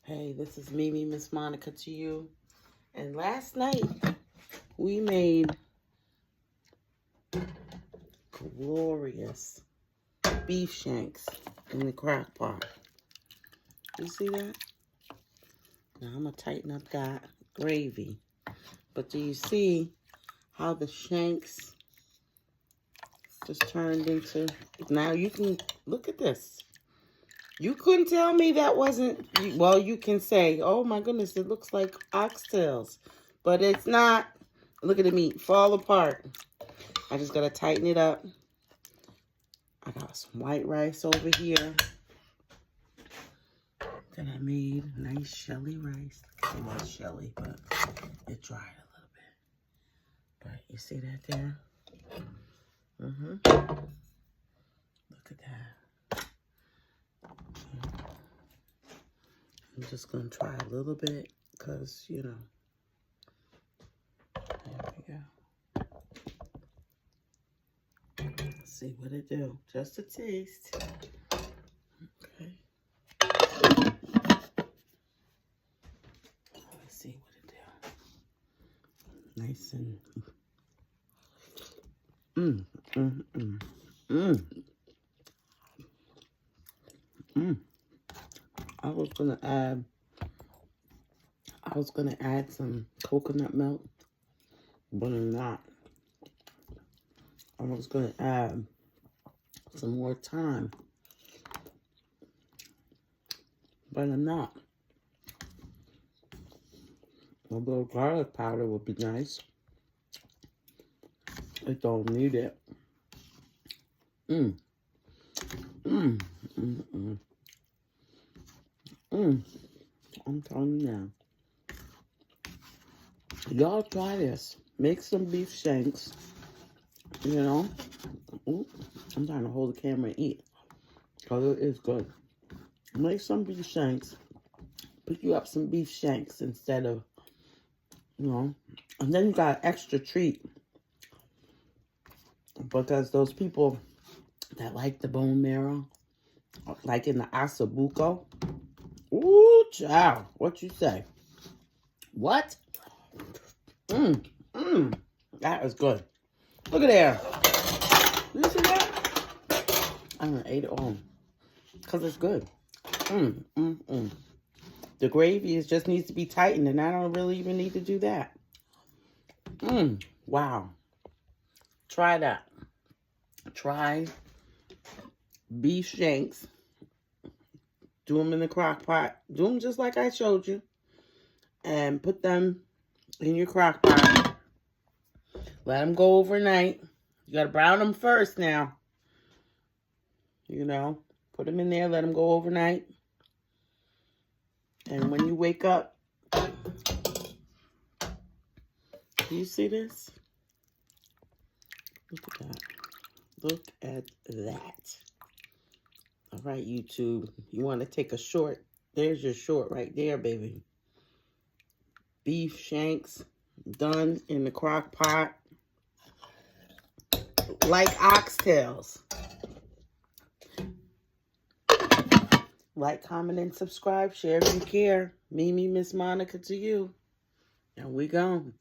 Hey, this is Mimi, Miss Monica to you. And last night, we made glorious beef shanks in the crock pot. You see that? Now I'm going to tighten up that gravy. But do you see how the shanks just turned into... Now you can... Look at this. You couldn't tell me that wasn't... Well, you can say, oh my goodness, it looks like oxtails. But it's not. Look at the meat fall apart. I just got to tighten it up. I got some white rice over here that I made. Nice shelly rice. It was shelly, but it dried a little bit. But you see that there? Look at that. I'm just going to try a little bit because, you know. There we go. Let's see what it do. Just a taste. Okay. Let's see what it do. Nice and... I was gonna add some coconut milk, but I'm not. I was gonna add some more thyme, but I'm not. A little garlic powder would be nice. I don't need it. I'm telling you now. Y'all try this. Make some beef shanks. You know. Ooh, I'm trying to hold the camera and eat. Because it is good. Make some beef shanks. Pick you up some beef shanks instead of, you know. And then you got an extra treat. Because those people that like the bone marrow, like in the asabuco. Ooh, child. What you say? What? That is good. Look at there. You see that? I'm gonna eat it all. Because it's good. The gravy just needs to be tightened, and I don't really even need to do that. Wow. Try that. Try beef shanks. Do them in the crock pot. Do them just like I showed you. And put them in your crock pot. Let them go overnight. You got to brown them first now. You know. Put them in there. Let them go overnight. And when you wake up. Do you see this? Look at that. Look at that. All right, YouTube. You want to take a short. There's your short right there, baby. Beef shanks done in the crock pot. Like oxtails. Like, comment, and subscribe. Share if you care. Mimi, Miss Monica to you. And we gone.